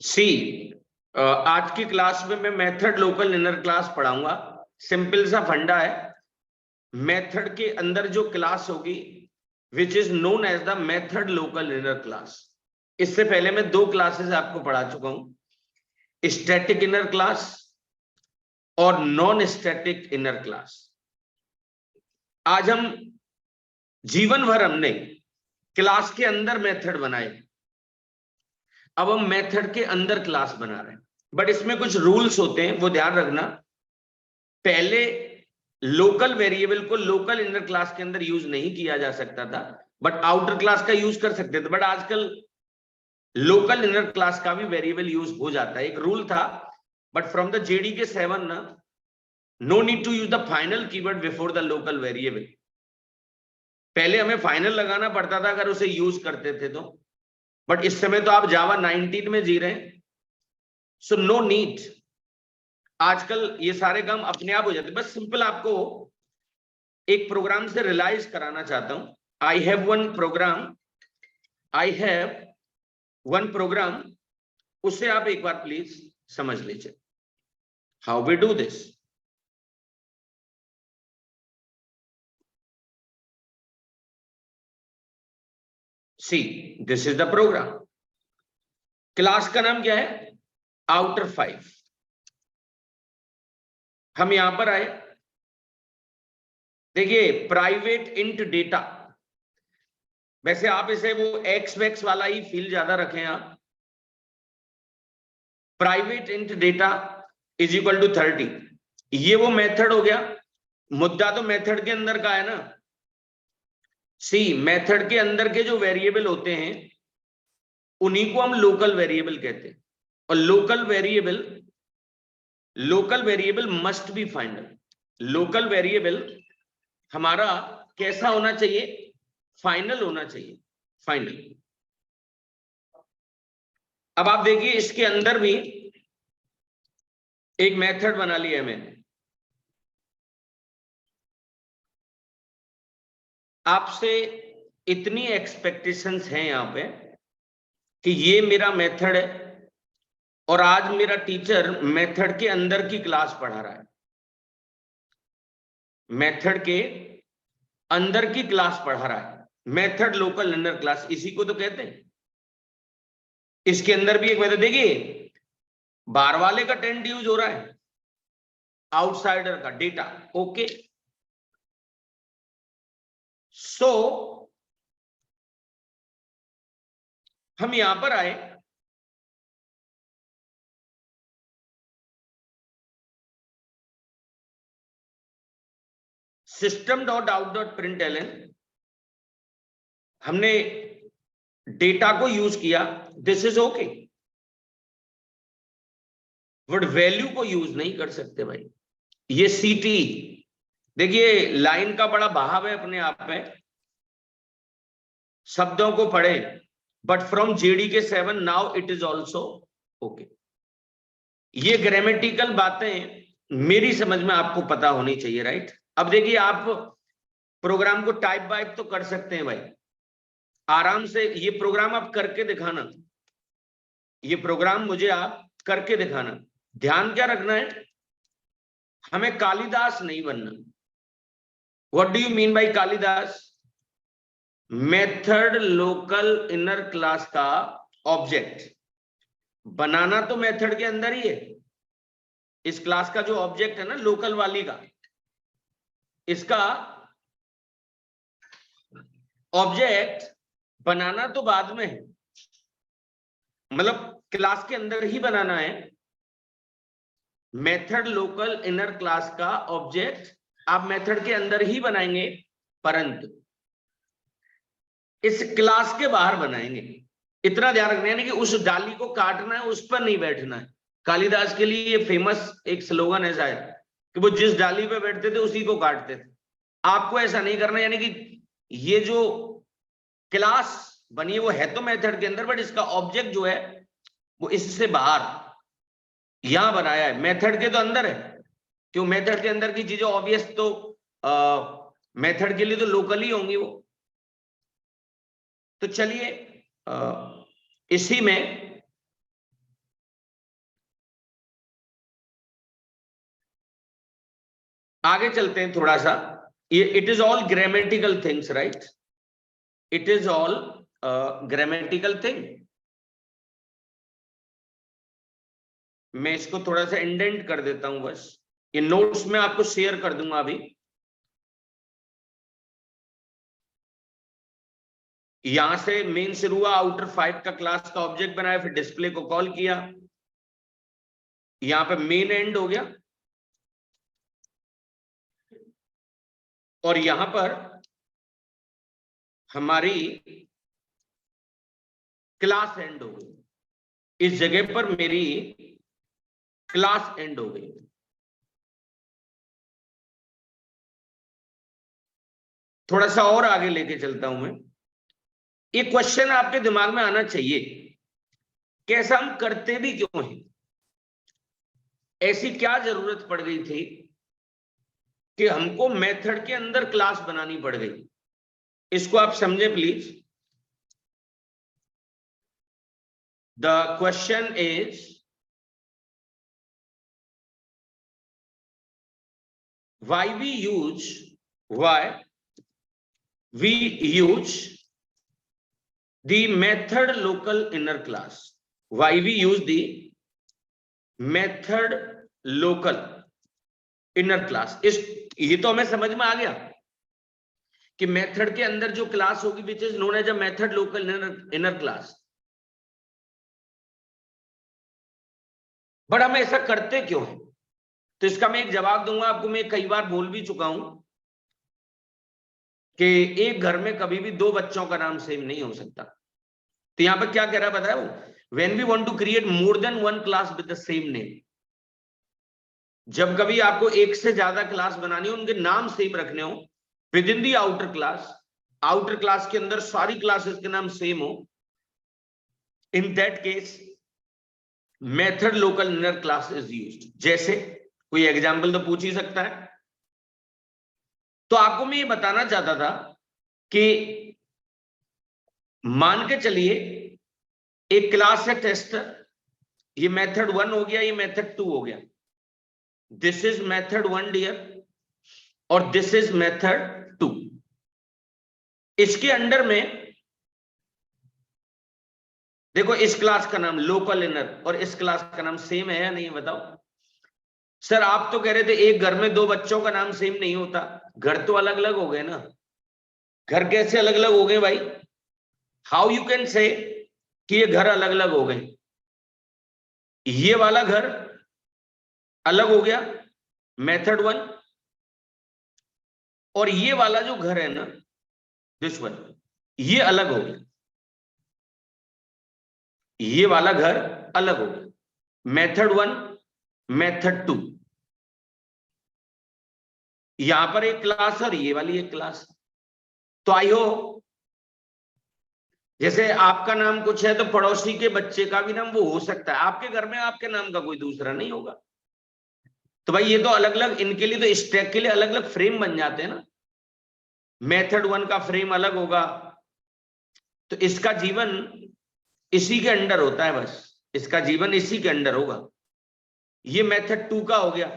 सी आज की क्लास में मैं मेथड लोकल इनर क्लास पढ़ाऊंगा। सिंपल सा फंडा है। मेथड के अंदर जो क्लास होगी which is known as the method local inner class. इससे पहले मैं दो क्लासेस आपको पढ़ा चुका हूं, स्टैटिक इनर क्लास और नॉन स्टैटिक इनर क्लास। आज हम जीवन भर हमने क्लास के अंदर मेथड बनाए, अब हम मेथड के अंदर क्लास बना रहे हैं, बट इसमें कुछ रूल्स होते हैं, वो ध्यान रखना। पहले लोकल वेरिएबल को लोकल इनर क्लास के अंदर यूज नहीं किया जा सकता था, बट आउटर क्लास का यूज कर सकते थे। बट आजकल लोकल इनर क्लास का भी वेरिएबल यूज हो जाता है। एक रूल था, but from the JD K 7 ना, no need to use the final keyword before the local variable. पहले हमें फाइनल लगाना पड़ता था अगर उसे यूज करते थे तो, बट इस समय तो आप जावा 19 में जी रहे हैं, सो नो नीड। आजकल ये सारे काम अपने आप हो जाते हैं। बस सिंपल आपको एक प्रोग्राम से रियलाइज कराना चाहता हूं। आई हैव वन प्रोग्राम, उसे आप एक बार प्लीज समझ लीजिए how we do this. See this is the program. Class का नाम क्या है? आउटर 5। हम यहां पर आए, देखिए प्राइवेट इंट डेटा। वैसे आप इसे वो एक्स वैक्स वाला ही फील ज्यादा रखें आप। Private int data is equal to 30। ये वो मेथड हो गया। मुद्दा तो मेथड के अंदर का है ना। सी मेथड के अंदर के जो वेरिएबल होते हैं उन्हीं को हम लोकल वेरिएबल कहते हैं। और local variable must be final. Local variable हमारा कैसा होना चाहिए? फाइनल होना चाहिए, फाइनल। अब आप देखिए इसके अंदर भी एक मेथड बना लिया है मैंने। आपसे इतनी एक्सपेक्टेशंस हैं यहां पे कि ये मेरा मेथड है और आज मेरा टीचर मेथड के अंदर की क्लास पढ़ा रहा है। मेथड के अंदर की क्लास पढ़ा रहा है, मेथड लोकल इनर क्लास, इसी को तो कहते हैं। इसके अंदर भी एक मेथड, देखिए बाहर वाले का टेंट यूज हो रहा है, आउटसाइडर का डेटा। ओके, सो हम यहां पर आए, system dot out dot println. हमने डेटा को यूज किया, this is okay, but value को यूज नहीं कर सकते भाई। ये सीटी, देखिए लाइन का बड़ा बहाव है अपने आप में, शब्दों को पढ़े, but from JD K 7 now it is also okay. ये ग्रामेटिकल बातें मेरी समझ में आपको पता होनी चाहिए, राइट। अब देखिए आप प्रोग्राम को टाइप वाइप तो कर सकते हैं भाई आराम से। ये प्रोग्राम आप करके दिखाना, ये प्रोग्राम मुझे आप करके दिखाना। ध्यान क्या रखना है, हमें कालिदास नहीं बनना। What do you mean by Kalidas? Method local inner class का ऑब्जेक्ट बनाना तो मेथड के अंदर ही है। इस क्लास का जो ऑब्जेक्ट है ना लोकल वाली का, इसका ऑब्जेक्ट बनाना तो बाद में है, मतलब क्लास के अंदर ही बनाना है। मेथड लोकल इनर क्लास का ऑब्जेक्ट आप मेथड के अंदर ही बनाएंगे, परंतु इस क्लास के बाहर बनाएंगे। इतना ध्यान रखना है, यानी कि उस डाली को काटना है, उस पर नहीं बैठना है। कालिदास के लिए ये फेमस एक स्लोगन है शायद कि वो जिस डाली पे बैठते थे उसी को काटते थे। आपको ऐसा नहीं करना, यानी कि ये जो क्लास बनी है वो है तो मेथड के अंदर, बट इसका ऑब्जेक्ट जो है वो इससे बाहर यहां बनाया है, मेथड के तो अंदर है। क्यों? मेथड के अंदर की चीजें ऑब्वियस तो मेथड के लिए तो लोकल ही होंगी वो। तो चलिए इसी में आगे चलते हैं थोड़ा सा। ये it is all grammatical things, right? It is all grammatical thing. मैं इसको थोड़ा सा इंडेंट कर देता हूं बस। ये नोट्स में आपको शेयर कर दूंगा अभी। यहां से मेन शुरू हुआ, आउटर 5 का क्लास का ऑब्जेक्ट बनाया, फिर डिस्प्ले को कॉल किया, यहां पे मेन एंड हो गया, और यहां पर हमारी क्लास एंड हो गई। इस जगह पर मेरी क्लास एंड हो गई। थोड़ा सा और आगे लेके चलता हूं मैं। एक क्वेश्चन आपके दिमाग में आना चाहिए कि ऐसा हम करते भी क्यों हैं? ऐसी क्या जरूरत पड़ गई थी कि हमको मेथड के अंदर क्लास बनानी पड़ गई? इसको आप समझे please. The question is why we use the method local inner class. Why we use the method local inner class. इस ये तो हमें समझ में आ गया कि मेथड के अंदर जो क्लास होगी which is known as a method local inner class. But हम ऐसा करते क्यों है? तो इसका मैं एक जवाब दूंगा आपको। मैं कई बार बोल भी चुका हूं कि एक घर में कभी भी दो बच्चों का नाम सेम नहीं हो सकता। तो यहां पर क्या कह रहा है बताया वो, when we want to create more than one class with the same name. जब कभी आपको एक से ज्यादा क्लास बनानी हो, उनके नाम सेम रखने हो with in the outer class, outer class के अंदर सारी क्लासेस के नाम सेम हो, in that case method local inner class is used. जैसे कोई एग्जांपल तो पूछ ही सकता है। तो आपको मैं ये बताना चाहता था कि मान के चलिए एक क्लास है टेस्टर, ये मेथड 1 हो गया, ये मेथड 2 हो गया। दिस इज मेथड 1 डियर, और दिस इज मेथड 2। इसके अंडर में देखो, इस क्लास का नाम लोकल इनर और इस क्लास का नाम सेम है या नहीं, बताओ। सर आप तो कह रहे थे एक घर में दो बच्चों का नाम सेम नहीं होता। घर तो अलग अलग हो गए ना। घर कैसे अलग अलग हो गए भाई? हाउ यू कैन से कि ये घर अलग अलग हो गए? ये वाला घर अलग हो गया मेथड 1, और ये वाला जो घर है ना, दिस वन, ये अलग हो गया। ये वाला घर अलग हो गया मेथड 1 मेथड 2। यहां पर एक क्लास और ये वाली एक क्लास। तो आई हो, जैसे आपका नाम कुछ है तो पड़ोसी के बच्चे का भी नाम वो हो सकता है। आपके घर में आपके नाम का कोई दूसरा नहीं होगा। तो भाई ये तो अलग अलग, इनके लिए तो स्टैक के लिए अलग अलग फ्रेम बन जाते हैं ना। मेथड 1 का फ्रेम अलग होगा, तो इसका जीवन इसी के अंडर होता है, बस इसका जीवन इसी के अंडर होगा। ये मेथड 2 का हो गया,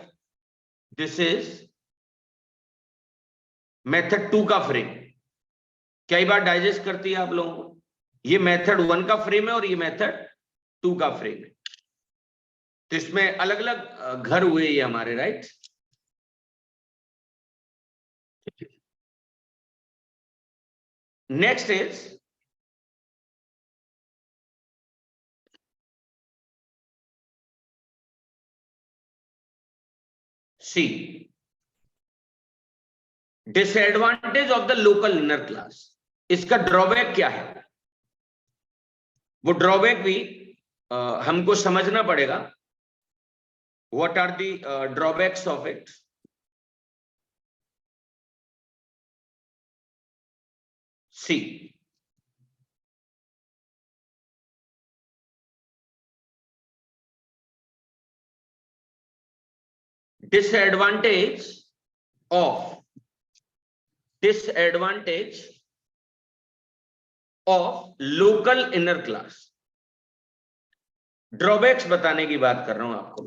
दिस इज मेथड 2 का फ्रेम। कई बार डाइजेस्ट करती है आप लोगों को। ये मेथड 1 का फ्रेम है और ये मेथड 2 का फ्रेम है। तो इसमें अलग अलग घर हुए ये हमारे, right? Next is see, disadvantage of the local inner class. इसका ड्रॉबैक क्या है? वो ड्रॉबैक भी हमको समझना पड़ेगा। What are the drawbacks of it? See, disadvantage of local inner class. Drawbacks बताने की बात कर रहा हूं आपको।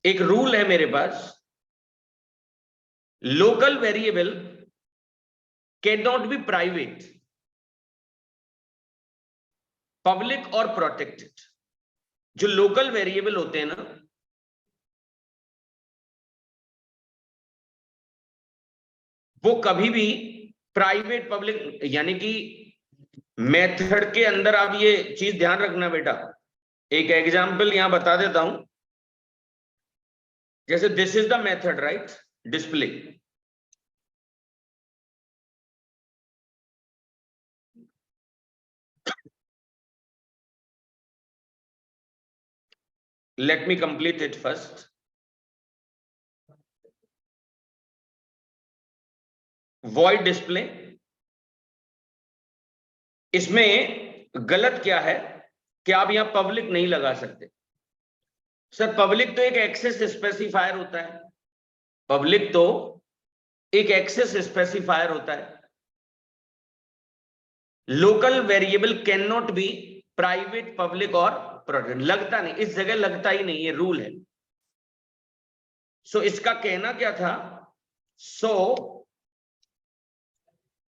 एक रूल है मेरे पास, local variable can not be private, public और प्रोटेक्टेड। जो लोकल वेरिएबल होते हैं ना, वो कभी भी प्राइवेट पब्लिक, यानी कि मेथड के अंदर, आप ये चीज ध्यान रखना बेटा। एक एग्जांपल यहां बता देता हूं, जैसे this is the method right, display. Let me complete it first. Void display, इसमें गलत क्या है कि आप यहां पब्लिक नहीं लगा सकते। सर पब्लिक तो एक एक्सेस स्पेसिफायर होता है, पब्लिक तो एक एक्सेस स्पेसिफायर होता है। Local variable can not be private, public और प्रोटेक्टेड। लगता नहीं, इस जगह लगता ही नहीं, ये रूल है। सो इसका कहना क्या था, सो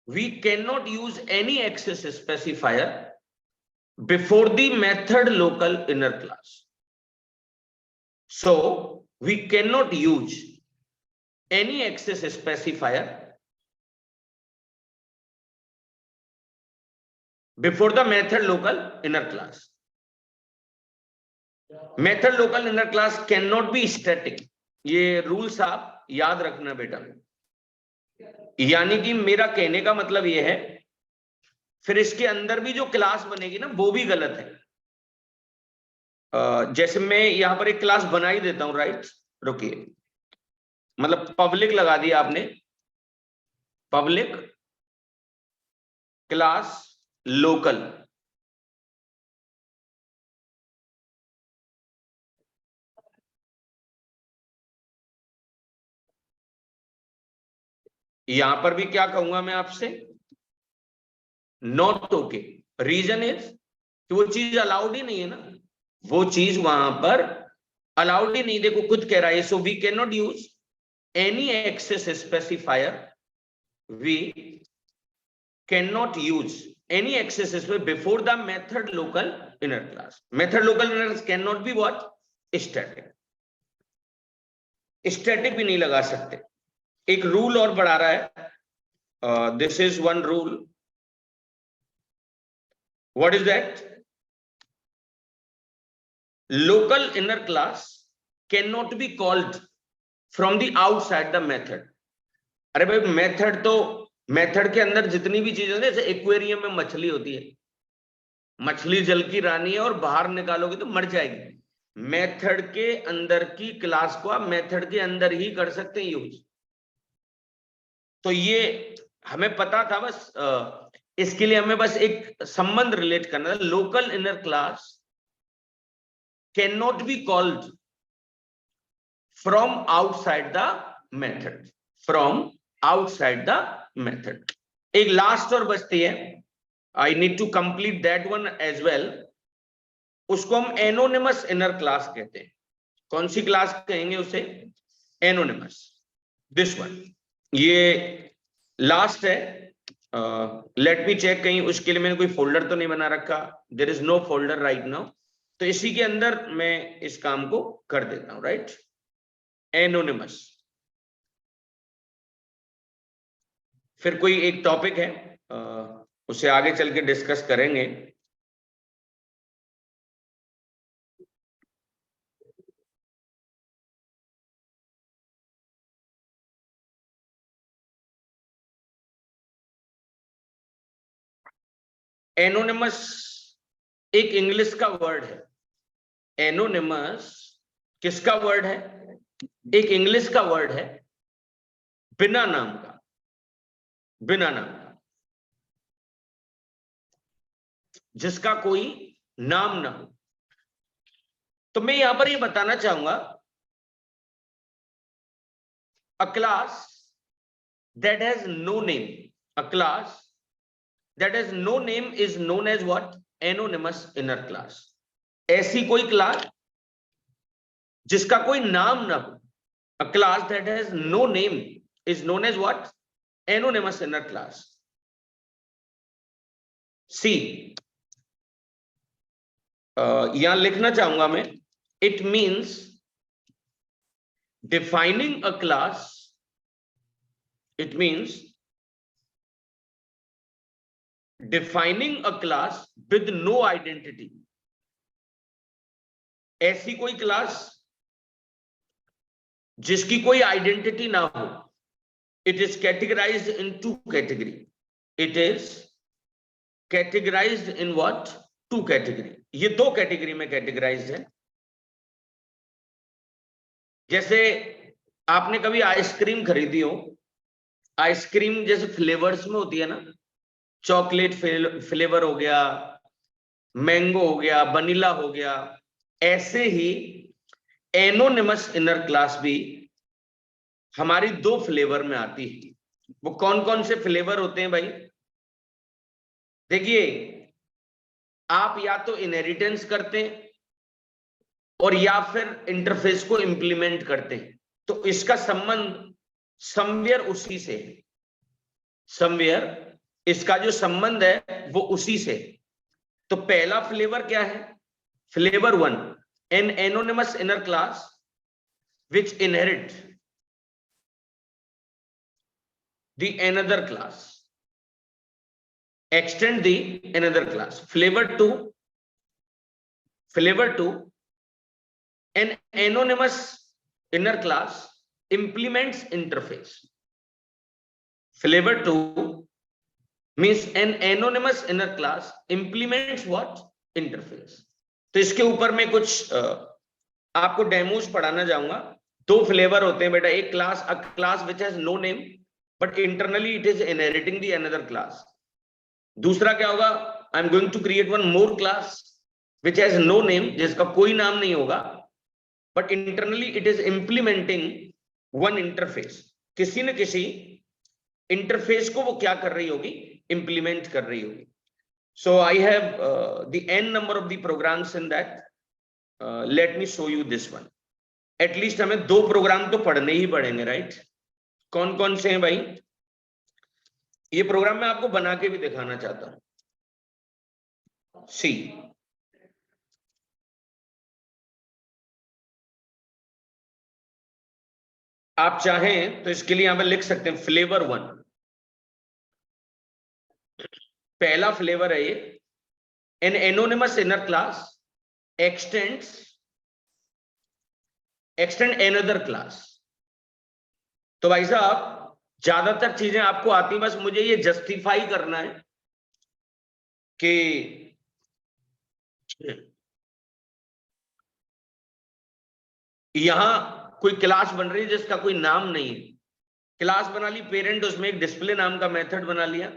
we cannot use any access specifier before the method local inner class. So we cannot use any access specifier before the method local inner class. Method local inner class cannot be static. ये rules आप याद रखना बेटा। यानी कि मेरा कहने का मतलब ये है, फिर इसके अंदर भी जो क्लास बनेगी ना, वो भी गलत है। जैसे मैं यहां पर एक क्लास बना ही देता हूं राइट, रुकिए, मतलब पब्लिक लगा दिया आपने, पब्लिक क्लास लोकल। यहां पर भी क्या कहूंगा मैं आपसे, नॉट ओके। रीजन इज कि वो चीज अलाउड ही नहीं है ना, वो चीज वहां पर अलाउड ही नहीं, देखो खुद कह रहा है। So we can not use any access specifier, we can not use any access before the method local inner class. Method local inner class cannot be what? Static. Static भी नहीं लगा सकते। एक रूल और बढ़ा रहा है, this is one rule. What is that? Local inner class can not be called from the outside the method. अरे भाई मेथड तो, मेथड के अंदर जितनी भी चीजें, जैसे एक्वेरियम में मछली होती है, मछली जल की रानी है और बाहर निकालोगे तो मर जाएगी। मेथड के अंदर की क्लास को आप मेथड के अंदर ही कर सकते हैं यूज। तो ये हमें पता था, बस इसके लिए हमें बस एक संबंध रिलेट करना था। Local inner class can not be called from outside the method, from outside the method. एक लास्ट और बचती है, I need to complete that one as well. उसको हम एनोनिमस इनर क्लास कहते हैं। कौन सी क्लास कहेंगे उसे? Anonymous, this one. ये लास्ट है। लेट मी चेक, कहीं उसके लिए मैंने कोई फोल्डर तो नहीं बना रखा। There is no folder right now. तो इसी के अंदर मैं इस काम को कर देता हूं राइट। एनोनिमस, फिर कोई एक टॉपिक है, उसे आगे चल के डिस्कस करेंगे। एनोनिमस एक इंग्लिश का वर्ड है। एनोनिमस किसका वर्ड है? एक इंग्लिश का वर्ड है, बिना नाम का, बिना नाम का, जिसका कोई नाम ना हो। तो मैं यहां पर ये बताना चाहूंगा, a class that has no name, a class that has no name is known as what? Anonymous inner class. ऐसी कोई क्लास जिसका कोई नाम ना हो. A class that has no name is known as what? Anonymous inner class. C. यहां लिखना चाहूंगा मैं, it means defining a class. It means defining a class with no identity. ऐसी कोई क्लास जिसकी कोई आइडेंटिटी ना हो. It is categorized in two category. It is categorized in what? Two category. ये दो कैटेगरी में कैटेगराइज्ड है. जैसे आपने कभी आइसक्रीम खरीदी हो, आइसक्रीम जैसे फ्लेवर्स में होती है ना, चॉकलेट फ्लेवर हो गया, मैंगो हो गया, वनीला हो गया, ऐसे ही एनोनिमस इनर क्लास भी हमारी दो फ्लेवर में आती है. वो कौन कौन से फ्लेवर होते हैं भाई? देखिए, आप या तो इनहेरिटेंस करते हैं और या फिर इंटरफेस को इंप्लीमेंट करते हैं. तो इसका संबंध समवेयर उसी से है. समवेयर इसका जो संबंध है वो उसी से. तो पहला फ्लेवर क्या है? Flavour 1, an anonymous inner class which inherit the another class, extend the another class. Flavor 2, an anonymous inner class implements interface. Flavor 2 means an anonymous inner class implements what? Interface. तो इसके ऊपर मैं कुछ आपको demos पढ़ाना चाहूंगा. दो flavour होते हैं बेटा. एक class, a class which has no name but internally it is inheriting the another class. दूसरा क्या होगा? I am going to create one more class which has no name, जिसका कोई नाम नहीं होगा, but internally it is implementing one interface. किसी न किसी इंटरफेस को वो क्या कर रही होगी? इंप्लीमेंट कर रही होगी. So I have the n number of the programs in that. Let me show you this one. At least हमें दो प्रोग्राम तो पढ़ने ही पड़ेंगे, राइट? कौन कौन से हैं भाई? ये प्रोग्राम मैं आपको बना के भी दिखाना चाहता हूं. सी, आप चाहें तो इसके लिए यहां पर लिख सकते हैं फ्लेवर 1. पहला फ्लेवर है ये, an anonymous inner class extend another class. तो भाई साहब, ज्यादातर चीजें आपको आती, बस मुझे ये जस्टिफाई करना है कि यहां कोई क्लास बन रही है जिसका कोई नाम नहीं है. क्लास बना ली पेरेंट, उसमें एक डिस्प्ले नाम का मेथड बना लिया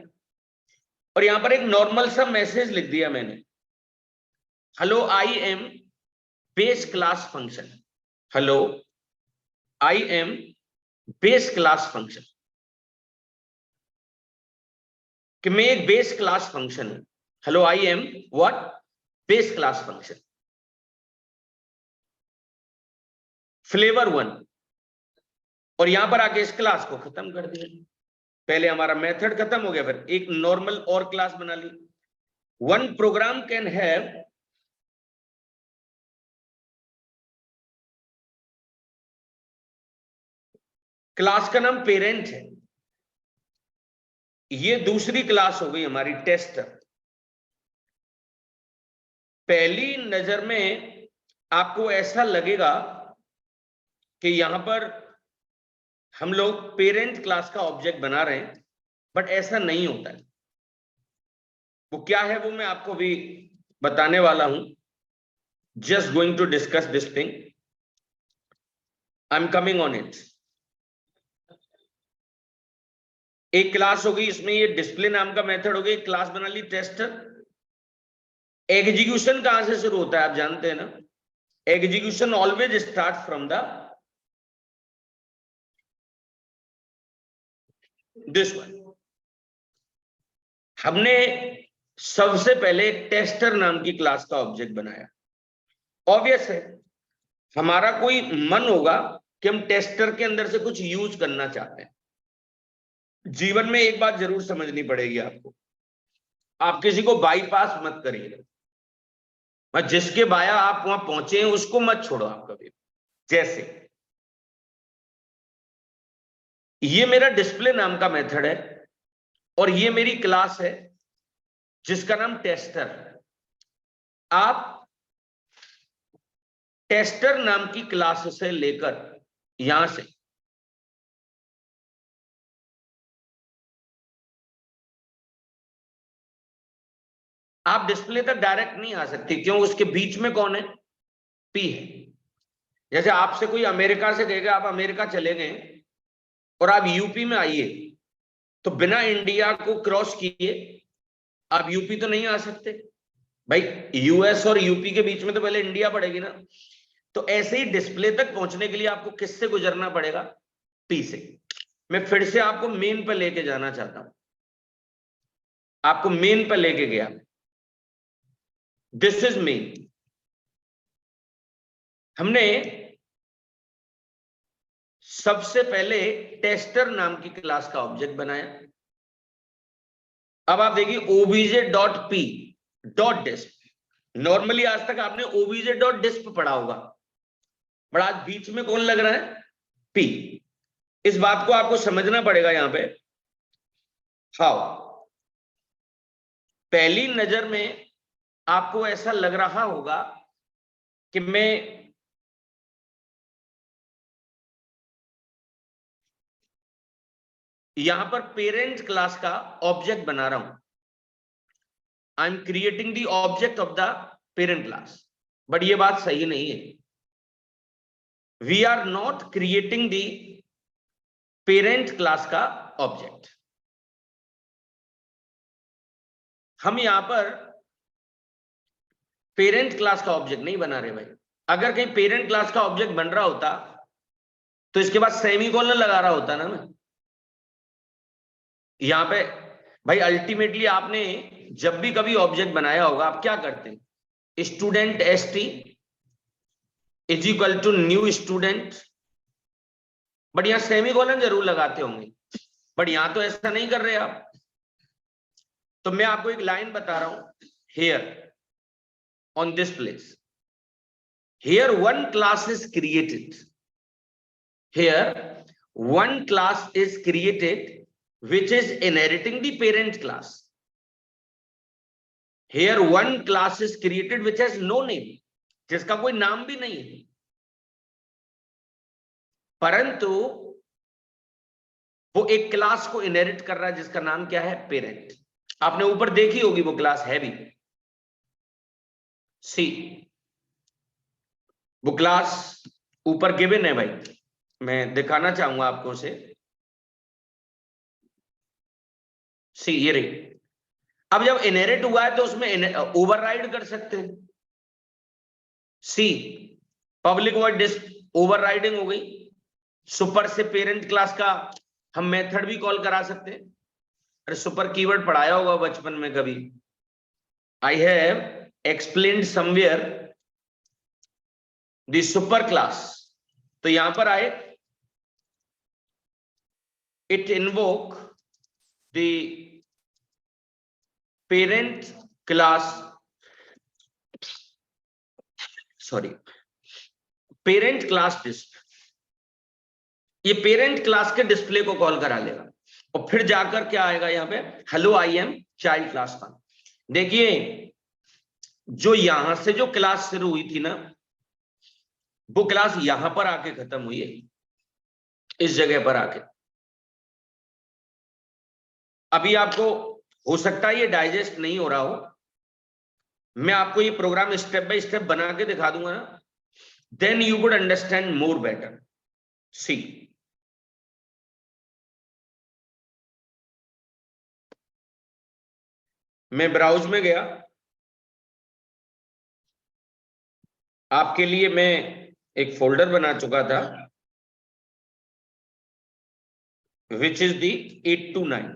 और यहां पर एक नॉर्मल सा मैसेज लिख दिया मैंने, hello I M base class function. Hello I M base class function, कि मैं एक बेस क्लास फंक्शन हूं. Hello I M what? Base class function. Flavour 1. और यहां पर आके इस क्लास को खत्म कर दिया. पहले हमारा मेथड खत्म हो गया, फिर एक नॉर्मल और क्लास बना ली. One program can have class का नाम पेरेंट है. ये दूसरी क्लास हो गई हमारी टेस्टर. पहली नजर में आपको ऐसा लगेगा कि यहां पर हम लोग पेरेंट क्लास का ऑब्जेक्ट बना रहे हैं, बट ऐसा नहीं होता है. वो क्या है वो मैं आपको भी बताने वाला हूं. Just going to discuss this thing. I am coming on it. एक क्लास हो गई, इसमें ये डिस्प्ले नाम का मेथड हो गया, क्लास बना ली टेस्टर. एग्जीक्यूशन कहां से शुरू होता है आप जानते हैं ना? Execution always start from the this one. हमने सबसे पहले टेस्टर नाम की क्लास का ऑब्जेक्ट बनाया. ऑब्वियस है, हमारा कोई मन होगा कि हम टेस्टर के अंदर से कुछ यूज करना चाहते हैं। जीवन में एक बात जरूर समझनी पड़ेगी आपको, आप किसी को बाईपास मत करिए। मैं जिसके बाया आप वहां पहुंचे हैं उसको मत छोड़ो आप कभी। जैसे ये मेरा डिस्प्ले नाम का मेथड है और ये मेरी क्लास है जिसका नाम टेस्टर। आप टेस्टर नाम की क्लास से लेकर यहां से आप डिस्प्ले तक डायरेक्ट नहीं आ सकते, क्यों? उसके बीच में कौन है? पी है। जैसे आपसे कोई अमेरिका से कहेगा आप अमेरिका चले गए और आप यूपी में आइए, तो बिना इंडिया को क्रॉस किए आप यूपी तो नहीं आ सकते भाई। यूएस और यूपी के बीच में तो पहले इंडिया पड़ेगी ना। तो ऐसे ही डिस्प्ले तक पहुंचने के लिए आपको किससे गुजरना पड़ेगा? पी से। मैं फिर से आपको मेन पर लेके जाना चाहता हूं, आपको मेन पर लेके गया। This is main. हमने सबसे पहले टेस्टर नाम की क्लास का ऑब्जेक्ट बनाया। अब आप देखिए obj.p डॉट डिस्प। नॉर्मली आज तक आपने obj.disp पढ़ा होगा, बट आज बीच में कौन लग रहा है? p। इस बात को आपको समझना पड़ेगा यहां पे। हाउ, पहली नजर में आपको ऐसा लग रहा होगा कि मैं यहां पर पेरेंट क्लास का ऑब्जेक्ट बना रहा हूं। I am creating the object of the parent class, but ये बात सही नहीं है। We are not creating the parent class का ऑब्जेक्ट। हम यहां पर पेरेंट क्लास का ऑब्जेक्ट नहीं बना रहे भाई। अगर कहीं पेरेंट क्लास का ऑब्जेक्ट बन रहा होता तो इसके बाद सेमीकोलन लगा रहा होता ना मैं। यहां पे भाई अल्टीमेटली आपने जब भी कभी ऑब्जेक्ट बनाया होगा आप क्या करते हैं? Student st is equal to new student, but यहां सेमीकोलन जरूर लगाते होंगे, बट यहां तो ऐसा नहीं कर रहे आप। तो मैं आपको एक लाइन बता रहा हूं, here on this place, here one class is created, here one class is created which is inheriting the parent class. Here one class is created which has no name, जिसका कोई नाम भी नहीं है, परंतु वो एक क्लास को इनहेरिट कर रहा है जिसका नाम क्या है? पेरेंट। आपने ऊपर देखी होगी वो क्लास है भी, सी। वो क्लास ऊपर गिवन है भाई, मैं दिखाना चाहूंगा आपको उसे। सी ये रही। अब जब इनहेरिट हुआ है तो उसमें ओवरराइड कर सकते हैं। सी पब्लिक वॉइड डिस्प ओवरराइडिंग हो गई। सुपर से पेरेंट क्लास का हम मेथड भी कॉल करा सकते हैं। अरे सुपर कीवर्ड पढ़ाया होगा बचपन में कभी। I have explained somewhere the super class. तो यहां पर आए, it invoke the parent class, sorry, parent class डिस्प। ये पेरेंट क्लास के डिस्प्ले को कॉल करा लेगा और फिर जाकर क्या आएगा यहां पे? Hello I am child class का। देखिए जो यहां से जो क्लास शुरू हुई थी ना, वो क्लास यहां पर आके खत्म हुई है, इस जगह पर आके। अभी आपको हो सकता है ये डाइजेस्ट नहीं हो रहा हो, मैं आपको ये प्रोग्राम स्टेप बाय स्टेप बना के दिखा दूंगा ना, then you would understand more better. See मैं ब्राउज में गया, आपके लिए मैं एक फोल्डर बना चुका था which is the 8 to 9।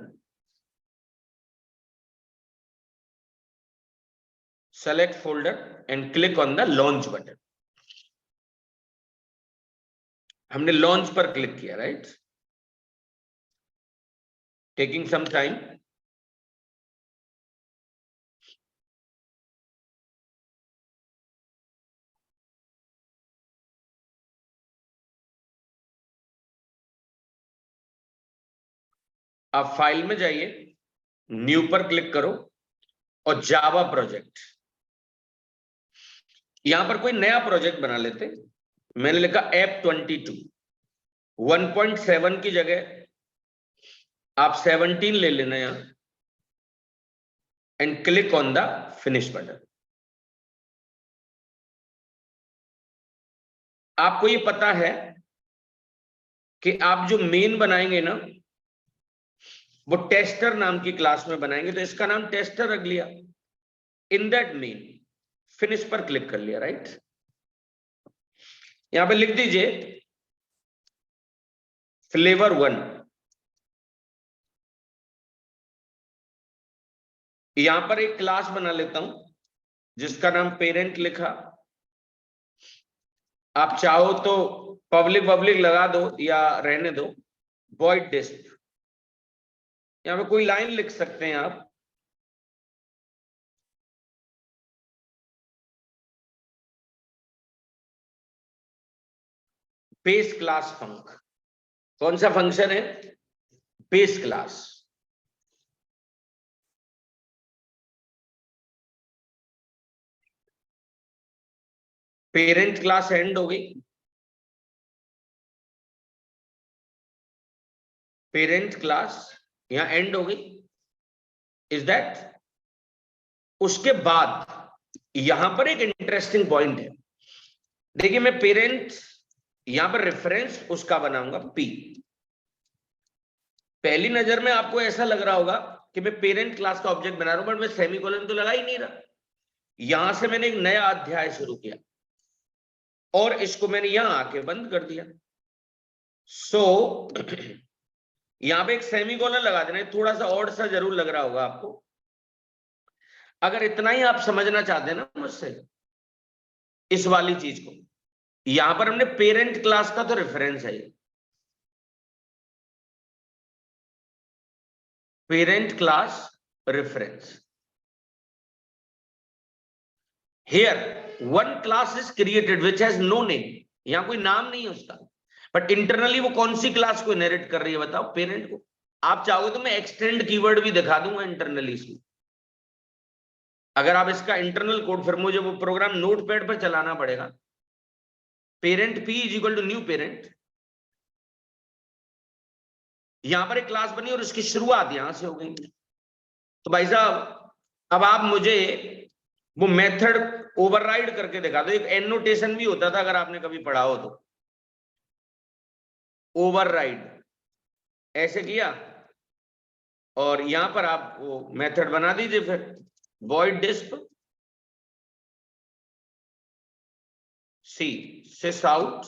select folder and click on the launch button। हमने लॉन्च पर क्लिक किया, राइट, टेकिंग सम टाइम। आप फाइल में जाइए, न्यू पर क्लिक करो और जावा प्रोजेक्ट, यहां पर कोई नया प्रोजेक्ट बना लेते। मैंने लिखा ऐप 22, 1.7 की जगह आप 17 ले लेना यहां, and click on the finish button. आपको ये पता है कि आप जो मेन बनाएंगे ना वो टेस्टर नाम की क्लास में बनाएंगे, तो इसका नाम टेस्टर रख लिया। इन दैट मेन फिनिश पर क्लिक कर लिया, राइट। यहां पे लिख दीजिए फ्लेवर 1। यहां पर एक क्लास बना लेता हूं जिसका नाम पेरेंट लिखा। आप चाहो तो पब्लिक पब्लिक लगा दो या रहने दो, वॉइड डिस्प। यहां पे कोई लाइन लिख सकते हैं आप, बेस क्लास फंक। कौन सा फंक्शन है? Base class. Parent class and हो गई, पेरेंट क्लास यहां एंड हो गई। Is that? उसके बाद यहां पर एक इंटरेस्टिंग पॉइंट है। देखिए मैं पेरेंट यहां पर रेफरेंस उसका बनाऊंगा पी। पहली नजर में आपको ऐसा लग रहा होगा कि मैं पेरेंट क्लास का ऑब्जेक्ट बना रहा हूं, बट मैं सेमीकोलन तो लगा ही नहीं रहा। यहां से मैंने एक नया अध्याय शुरू किया और इसको मैंने यहां आके बंद कर दिया। सो यहां पे एक सेमीकोलन लगा देना। थोड़ा सा ऑड सा जरूर लग रहा होगा आपको। अगर इतना ही आप समझना चाहते हैं ना मुझसे इस वाली चीज को, यहां पर हमने पेरेंट क्लास का तो रेफरेंस है, parent class reference. Here one class is created which has no name. यहां कोई नाम नहीं है उसका, बट इंटरनली वो कौन सी क्लास को इनहेरिट कर रही है बताओ? पेरेंट को। आप चाहोगे तो मैं एक्सटेंड कीवर्ड भी दिखा दूंगा इंटरनली इसमें। अगर आप इसका इंटरनल कोड, फिर मुझे वो प्रोग्राम नोटपैड पर चलाना पड़ेगा। Parent p is equal to new parent. यहां पर एक क्लास बनी और उसकी शुरुआत यहां से हो गई। तो भाई साहब अब आप मुझे वो मेथड ओवरराइड करके दिखा दो। एक एनोटेशन भी होता था, अगर आपने कभी पढ़ा हो तो। ओवरराइड ऐसे किया और यहां पर आप वो मेथड बना दीजिए, फिर वॉइड डिस्प सी सिस आउट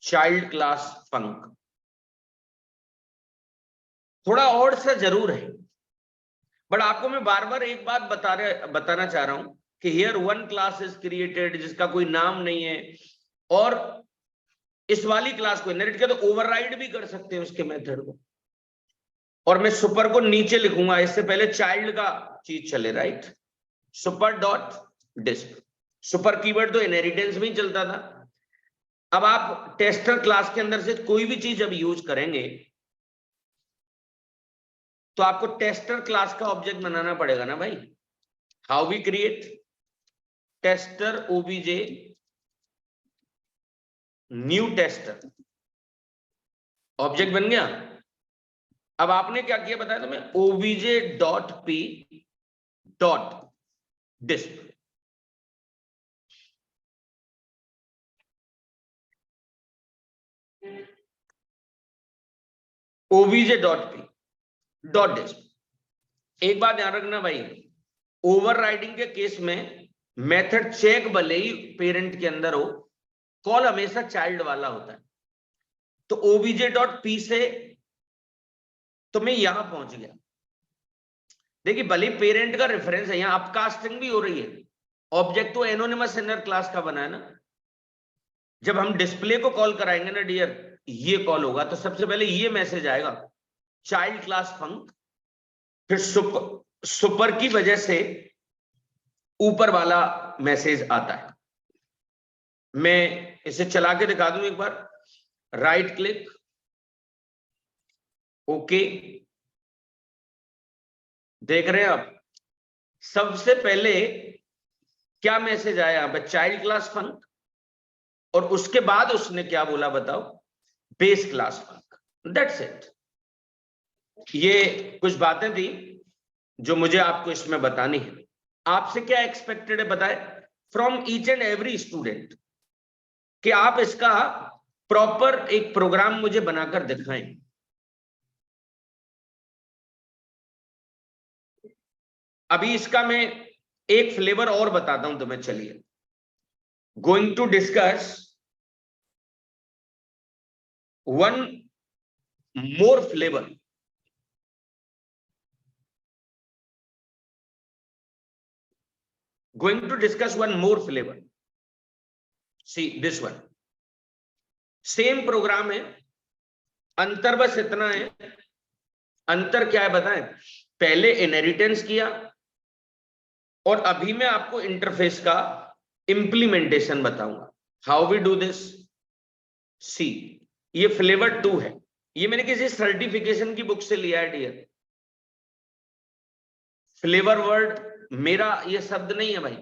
चाइल्ड क्लास फंक। थोड़ा और सा जरूर है, बट आपको मैं बार बार एक बात बताना चाह रहा हूं कि here one class is created जिसका कोई नाम नहीं है, और इस वाली क्लास को इनहेरिट किया तो ओवरराइड भी कर सकते हैं उसके मेथड को। और मैं सुपर को नीचे लिखूंगा, इससे पहले चाइल्ड का चीज चले, राइट। सुपर डॉट डिस्प। सुपर कीवर्ड तो इनहेरिटेंस में ही चलता था। अब आप टेस्टर क्लास के अंदर से कोई भी चीज जब यूज करेंगे तो आपको टेस्टर क्लास का ऑब्जेक्ट बनाना पड़ेगा ना भाई। How we create? Tester OBJ new tester, object बन गया। अब आपने क्या किया बताया तुम्हें? OBJ dot p dot disp. OBJ dot p dot disp. एक बात ध्यान रखना भाई, ओवरराइडिंग के केस में मेथड चेक भले ही पेरेंट के अंदर हो, कॉल हमेशा चाइल्ड वाला होता है। तो ओबीजे डॉट पी से तो मैं यहां पहुंच गया। देखिए भले पेरेंट का रेफरेंस है, यहां अपकास्टिंग भी हो रही है, ऑब्जेक्ट तो एनोनिमस इनर क्लास का बना है ना। जब हम डिस्प्ले को कॉल कराएंगे ना डियर, ये कॉल होगा तो सबसे पहले ये मैसेज आएगा चाइल्ड क्लास फंक, फिर सुपर की वजह से ऊपर वाला मैसेज आता है। मैं इसे चला के दिखा दूं एक बार, राइट क्लिक, ओके, देख रहे हैं आप सबसे पहले क्या मैसेज आया यहां पर, चाइल्ड क्लास फंक, और उसके बाद उसने क्या बोला बताओ, base class funk. That's it. ये कुछ बातें थी जो मुझे आपको इसमें बतानी है। आपसे क्या एक्सपेक्टेड है बताए from each and every student, कि आप इसका प्रॉपर एक प्रोग्राम मुझे बनाकर दिखाएं। अभी इसका मैं एक फ्लेवर और बताता हूं तुम्हें, चलिए। Going to discuss one more flavour, going to discuss one more flavor. See this one, same program है, अंतर बस इतना है। अंतर क्या है बताएं, पहले इनहेरिटेंस किया और अभी मैं आपको इंटरफेस का इंप्लीमेंटेशन बताऊंगा। हाउ वी डू दिस, सी ये फ्लेवर 2 है, ये मैंने किसी सर्टिफिकेशन की बुक से लिया है डियर। फ्लेवर वर्ड मेरा ये शब्द नहीं है भाई,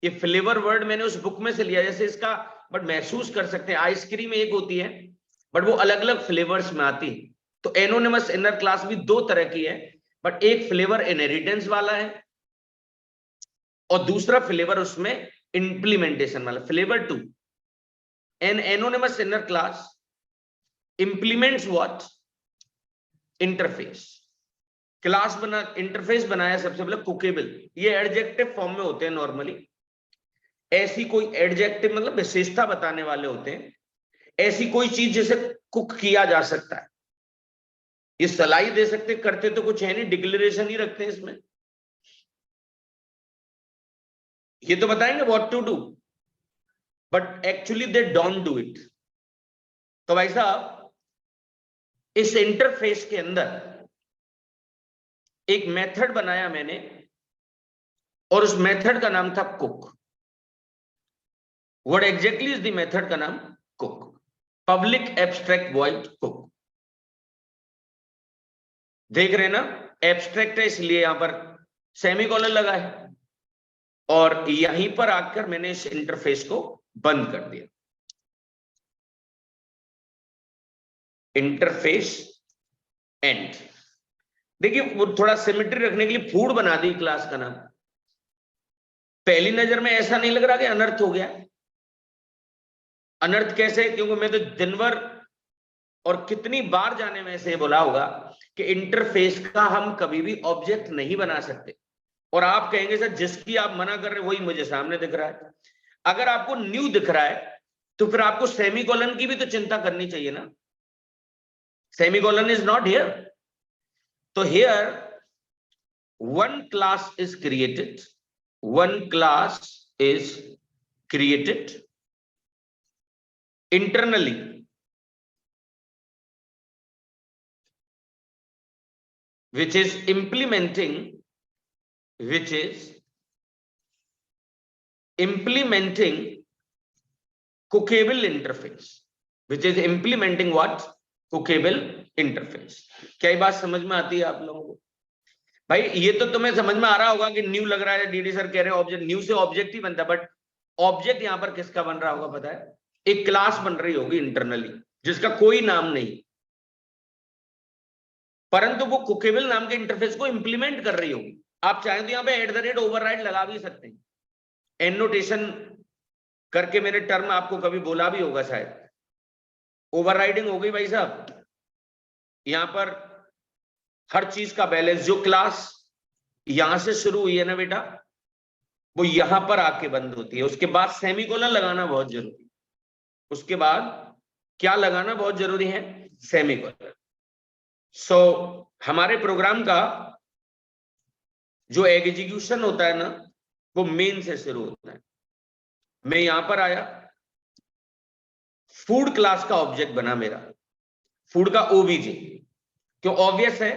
ये फ्लेवर वर्ड मैंने उस बुक में से लिया। जैसे इसका बट महसूस कर सकते हैं, आइसक्रीम एक होती है बट वो अलग अलग फ्लेवर्स में आती है। तो एनोनिमस इनर क्लास भी दो तरह की है, बट एक फ्लेवर इनहेरिटेंस वाला है और दूसरा फ्लेवर उसमें इंप्लीमेंटेशन वाला। Flavour 2, an anonymous inner class implements what, interface. Class बना, इंटरफेस बनाया सबसे पहले कुकेबल, ये एडजेक्टिव फॉर्म में होते हैं नॉर्मली। ऐसी कोई एडजेक्टिव मतलब विशेषता बताने वाले होते हैं, ऐसी कोई चीज जिसे कुक किया जा सकता है। ये सलाई दे सकते, करते तो कुछ है नहीं, डिक्लेरेशन ही रखते हैं इसमें। ये तो बताएंगे what to do, but actually they don't do it. तो भाई साहब इस इंटरफेस के अंदर एक मेथड बनाया मैंने और उस मेथड का नाम था cook. What exactly is the method का नाम, cook, public abstract void cook. देख रहे हैं ना, एब्स्ट्रैक्ट है इसलिए यहां पर सेमीकोलन लगा है और यहीं पर आकर मैंने इस इंटरफेस को बंद कर दिया। इंटरफेस एंड, देखिए वो थोड़ा सिमेट्री रखने के लिए फूड बना दी क्लास का नाम। पहली नजर में ऐसा नहीं लग रहा कि अनर्थ हो गया। अनर्थ कैसे, क्योंकि मैं तो दिन भर और कितनी बार जाने में से बोला होगा कि इंटरफेस का हम कभी भी ऑब्जेक्ट नहीं बना सकते। और आप कहेंगे सर जिसकी आप मना कर रहे हैं वही मुझे सामने दिख रहा है। अगर आपको न्यू दिख रहा है तो फिर आपको सेमीकोलन की भी तो चिंता करनी चाहिए ना। Semicolon is not here. तो here one class is created, one class is created internally, which is implementing cookable interface, which is implementing what, cookable interface। क्या ये बात समझ में आती है आप लोगों को? भाई ये तो तुम्हें समझ में आ रहा होगा कि न्यू लग रहा है, डीडी सर कह रहे हैं ऑब्जेक्ट, न्यू से ऑब्जेक्ट ही बनता है, बट ऑब्जेक्ट यहां पर किसका बन रहा होगा पता है, एक क्लास बन रही होगी इंटरनली जिसका कोई नाम नहीं, परंतु वो कुकेबल नाम के इंटरफेस को इंप्लीमेंट कर रही होगी। आप चाहें तो यहाँ पे @ ओवरराइड लगा भी सकते हैं। एनोटेशन करके मैंने टर्म आपको कभी बोला भी होगा शायद। ओवरराइडिंग हो गई भाई साहब, यहां पर हर चीज का बैलेंस, जो क्लास यहां से शुरू हुई है ना बेटा वो यहां पर आके बंद होती है। उसके बाद सेमीकोलन लगाना बहुत जरूरी है। उसके बाद क्या लगाना बहुत जरूरी है, सेमीकोलन। सो हमारे प्रोग्राम का जो एग्जीक्यूशन होता है ना वो मेन से शुरू होता है। मैं यहां पर आया, फूड क्लास का ऑब्जेक्ट बना मेरा, फूड का ओबीजे, क्यों? ऑब्वियस है,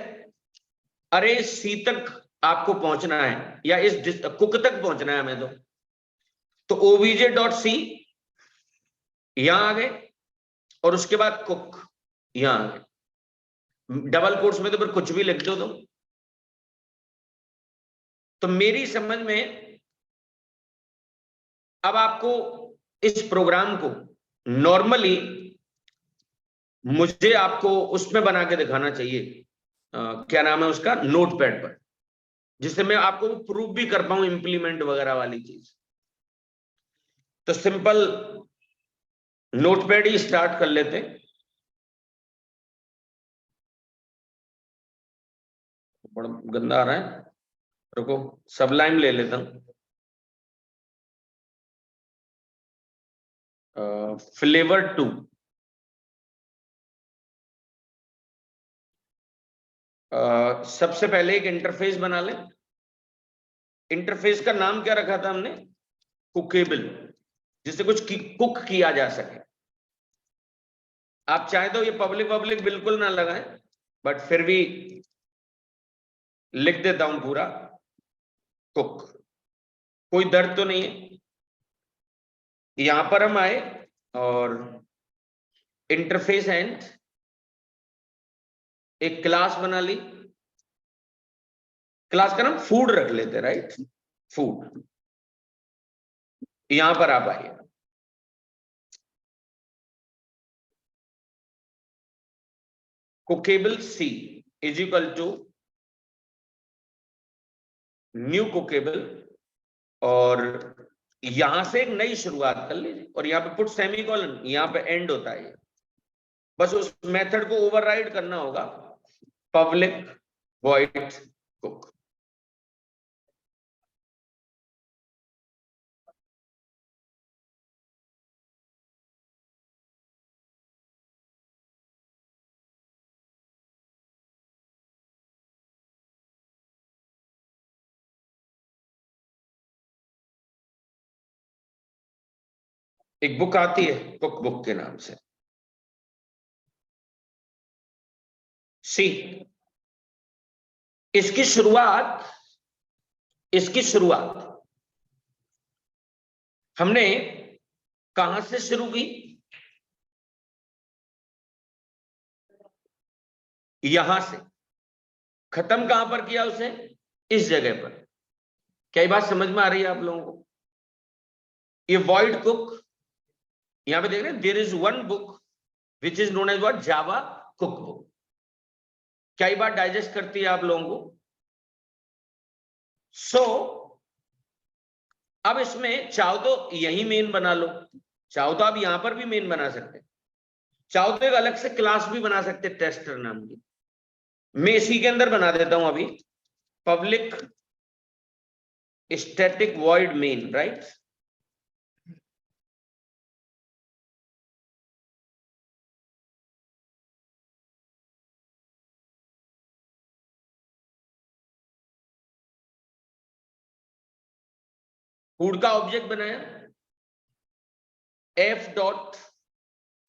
अरे सी तक आपको पहुंचना है या इस कुक तक पहुंचना है हमें, तो ओबीजे डॉट सी यहां आ गए, और उसके बाद कुक यहां आ गए। डबल कोट्स में तो फिर कुछ भी लिख दो तुम। तो मेरी समझ में अब आपको इस प्रोग्राम को नॉर्मली मुझे आपको उसमें बना के दिखाना चाहिए, क्या नाम है उसका, नोटपैड पर, जिससे मैं आपको प्रूव भी कर पाऊं इंप्लीमेंट वगैरह वाली चीज। तो सिंपल नोटपैड ही स्टार्ट कर लेते हैं। बड़ा गंदा आ रहा है, रुको सबलाइम ले लेता हूं। फ्लेवर 2। सबसे पहले एक इंटरफेस बना लें। इंटरफेस का नाम क्या रखा था हमने? कुकेबल, जिससे कुछ कुक किया जा सके। आप चाहे तो ये पब्लिक पब्लिक बिल्कुल ना लगाएं, बट फिर भी लिख देता हूं पूरा, कुक। कोई दर्द तो नहीं है। यहां पर हम आए और इंटरफेस एंड एक क्लास बना ली। क्लास का नाम फूड रख लेते, राइट, फूड। यहां पर आप आइए, कुकेबल सी इज इक्वल टू न्यू कुकेबल, और यहां से एक नई शुरुआत कर लीजिए, और यहां पे पुट सेमीकोलन, यहां पे एंड होता है। बस उस मेथड को ओवरराइड करना होगा, पब्लिक वॉइड कुक। एक बुक आती है कुक बुक के नाम से, सी। इसकी शुरुआत इसकी शुरुआत हमने कहां से शुरू की? यहां से। खत्म कहां पर किया उसे? इस जगह पर। क्या ये बात समझ में आ रही है आप लोगों को? ये वॉइड कुक, यहां पे देख रहे हैं, there is one book which is known as what, Java cook book. क्या ये बात डाइजेस्ट करती है आप लोगों को? सो अब इसमें चाहो तो यही मेन बना लो, चाहो तो आप यहां पर भी मेन बना सकते, चाहो तो एक अलग से क्लास भी बना सकते टेस्टर नाम की। मैं इसी के अंदर बना देता हूं अभी, public static void main, right. Food का ऑब्जेक्ट बनाया, f dot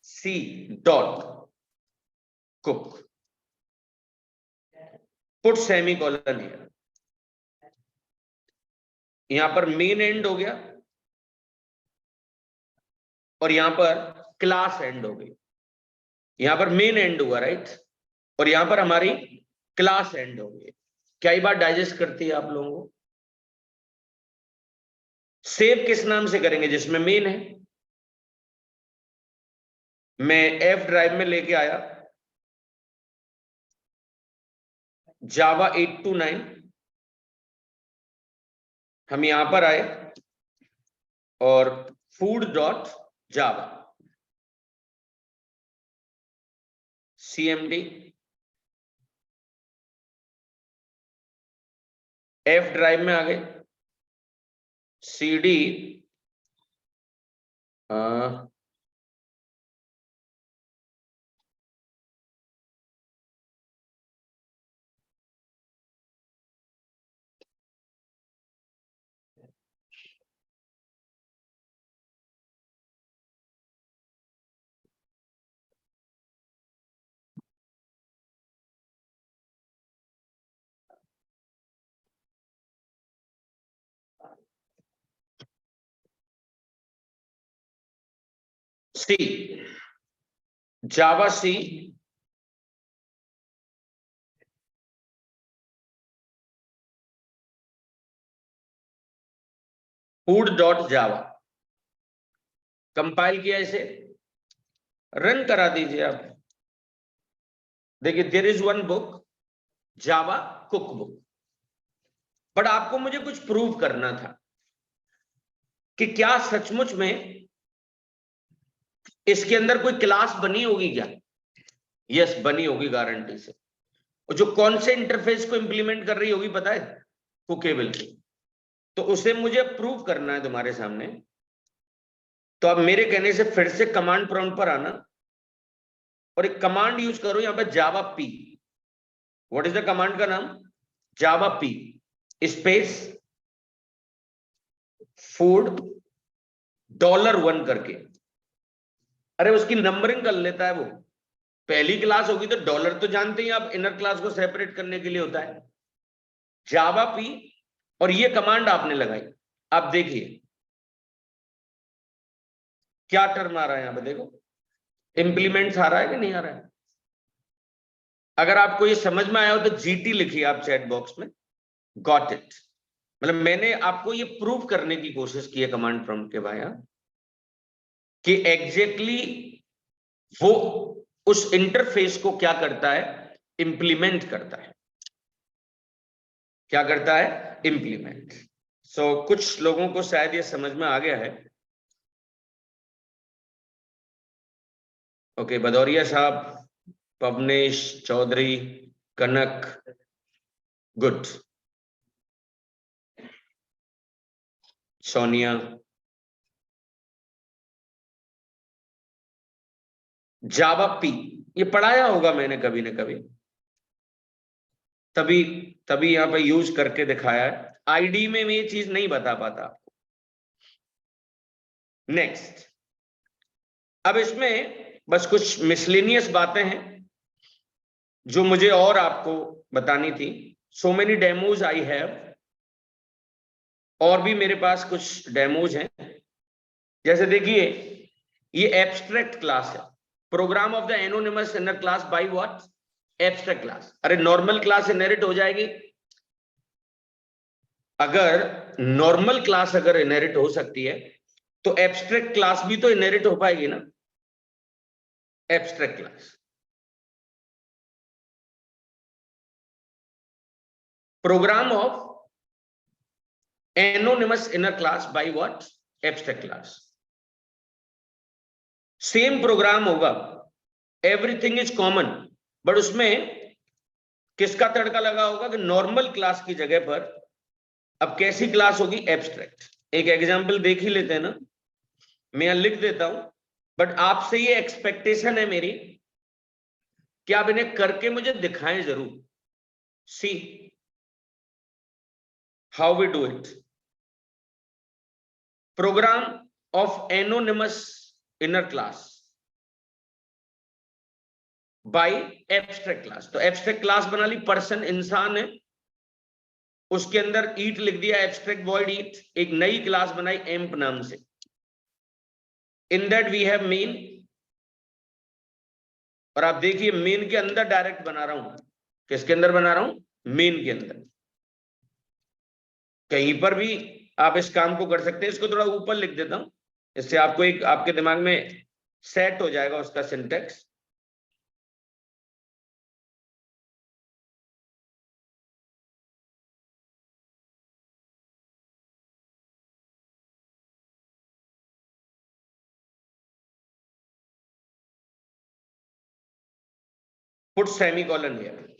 c dot cook, put semicolon here. यहां पर मेन एंड हो गया, और यहां पर क्लास एंड हो गई। यहां पर मेन एंड हुआ, राइट, और यहां पर हमारी क्लास एंड हो गई। क्या ये बात डाइजेस्ट करती है आप लोगों को? सेव किस नाम से करेंगे? जिसमें मेन है। मैं एफ ड्राइव में लेके आया जावा 829। हम यहां पर आए और फूड डॉट जावा cmd, एफ ड्राइव में आ गए, cd सी, जावा सी, food.java कंपाइल किया, इसे रन करा दीजिए आप। देखिए, there is one book Java cook book, but आपको मुझे कुछ प्रूव करना था कि क्या सचमुच में इसके अंदर कोई क्लास बनी होगी क्या। यस, बनी होगी गारंटी से। और जो कौन से इंटरफेस को इंप्लीमेंट कर रही होगी पता है, कुकेबल की। तो उसे मुझे प्रूव करना है तुम्हारे सामने। तो अब मेरे कहने से फिर से कमांड प्रॉम्प्ट पर आना और एक कमांड यूज करो यहां पे, Java P. What is the command का नाम, जावा पी स्पेस $1 करके। अरे उसकी नंबरिंग कर लेता है वो, पहली क्लास होगी तो डॉलर तो जानते ही आप, इनर क्लास को सेपरेट करने के लिए होता है जावा पी। और ये कमांड आपने लगाई, आप देखिए क्या टर्म आ रहा है यहां पे, देखो इंप्लीमेंट्स आ रहा है कि नहीं आ रहा है। अगर आपको ये समझ में आया हो तो जीटी लिखिए आप चैट बॉक्स में, गॉट इट। मतलब मैंने आपको ये प्रूव करने की कोशिश की है कमांड प्रॉम्प्ट के भाया कि एग्जैक्टली वो उस इंटरफेस को क्या करता है, इंप्लीमेंट करता है। क्या करता है, इंप्लीमेंट। सो कुछ लोगों को शायद ये समझ में आ गया है। ओके, भदौरिया साहब, पवनेश चौधरी, कनक, गुड, सोनिया, जावा पी, ये पढ़ाया होगा मैंने कभी ना कभी, तभी तभी यहां पे यूज करके दिखाया है। आईडी में मैं ये चीज नहीं बता पाता आपको। नेक्स्ट, अब इसमें बस कुछ मिसलेनियस बातें हैं जो मुझे और आपको बतानी थी। So many demos I have, और भी मेरे पास कुछ डेमोज हैं। जैसे देखिए, ये एब्स्ट्रैक्ट क्लास है, program of the anonymous inner class by what, abstract class. अरे नॉर्मल क्लास इनहेरिट हो जाएगी, अगर नॉर्मल क्लास अगर इनहेरिट हो सकती है तो एब्स्ट्रैक्ट क्लास भी तो इनहेरिट हो पाएगी ना। Abstract class, program of anonymous inner class by what, abstract class. Same program होगा, एवरीथिंग इज कॉमन, बट उसमें किसका तड़का लगा होगा कि नॉर्मल क्लास की जगह पर अब कैसी क्लास होगी, एब्स्ट्रैक्ट। एक एग्जांपल देख ही लेते हैं ना, मैं यहां लिख देता हूं, बट आपसे ये एक्सपेक्टेशन है मेरी कि आप इन्हें करके मुझे दिखाएं जरूर। See how we do it, program of anonymous inner class by abstract class. तो एब्स्ट्रैक्ट क्लास बना ली, पर्सन इंसान है, उसके अंदर ईट लिख दिया, एब्स्ट्रैक्ट वॉइड ईट, एक नई क्लास बनाई एम्प नाम से। In that we have main, और आप देखिए मेन के अंदर डायरेक्ट बना रहा हूं, किसके अंदर बना रहा हूं, मेन के अंदर। कहीं पर भी आप इस काम को कर सकते हैं। इसको थोड़ा ऊपर लिख देता हूं, इससे आपको एक आपके दिमाग में सेट हो जाएगा उसका सिंटेक्स। पुट सेमीकोलन हियर,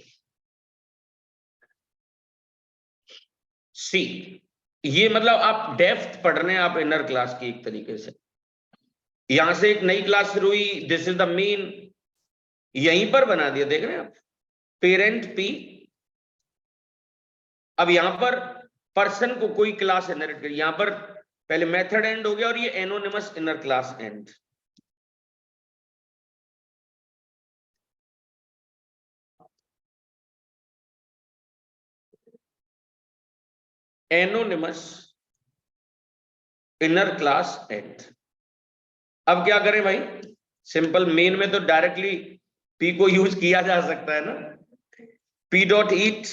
सी। ये मतलब आप डेप्थ पढ़ रहे हैं आप इनर क्लास की एक तरीके से। यहां से एक नई क्लास शुरू हुई, दिस इज द मेन, यहीं पर बना दिया, देख रहे हैं आप, पेरेंट पी। अब यहां पर पर्सन को कोई क्लास इनहेरिट करी, यहां पर पहले मेथड एंड हो गया और ये anonymous inner class and. Anonymous inner class and. अब क्या करें भाई, सिंपल मेन में तो डायरेक्टली पी को यूज किया जा सकता है ना, पी डॉट ईट।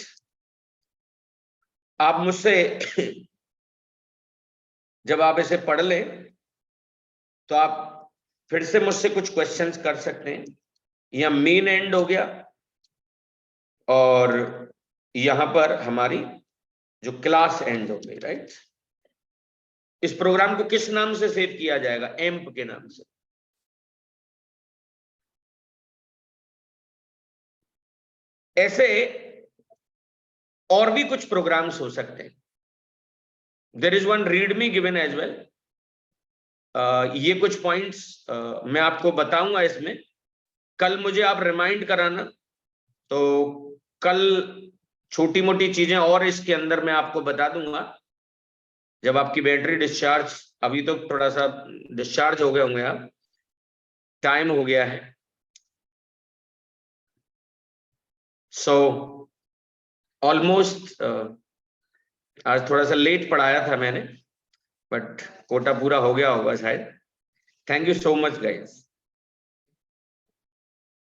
आप मुझसे जब आप इसे पढ़ ले तो आप फिर से मुझसे कुछ क्वेश्चंस कर सकते हैं। यह मेन एंड हो गया और यहां पर हमारी जो क्लास एंड हो गई, राइट। इस प्रोग्राम को किस नाम से सेव किया जाएगा, एम्प के नाम से। ऐसे और भी कुछ प्रोग्राम्स हो सकते हैं। There is one readme given as well. ये कुछ पॉइंट्स मैं आपको बताऊंगा इसमें, कल मुझे आप रिमाइंड कराना। तो कल छोटी मोटी चीजें और इसके अंदर मैं आपको बता दूंगा जब आपकी बैटरी डिस्चार्ज, अभी तो थोड़ा सा डिस्चार्ज हो गए होंगे आप, टाइम हो गया है। सो ऑलमोस्ट आज थोड़ा सा लेट पढ़ाया था मैंने, बट कोटा पूरा हो गया होगा शायद। Thank you so much guys.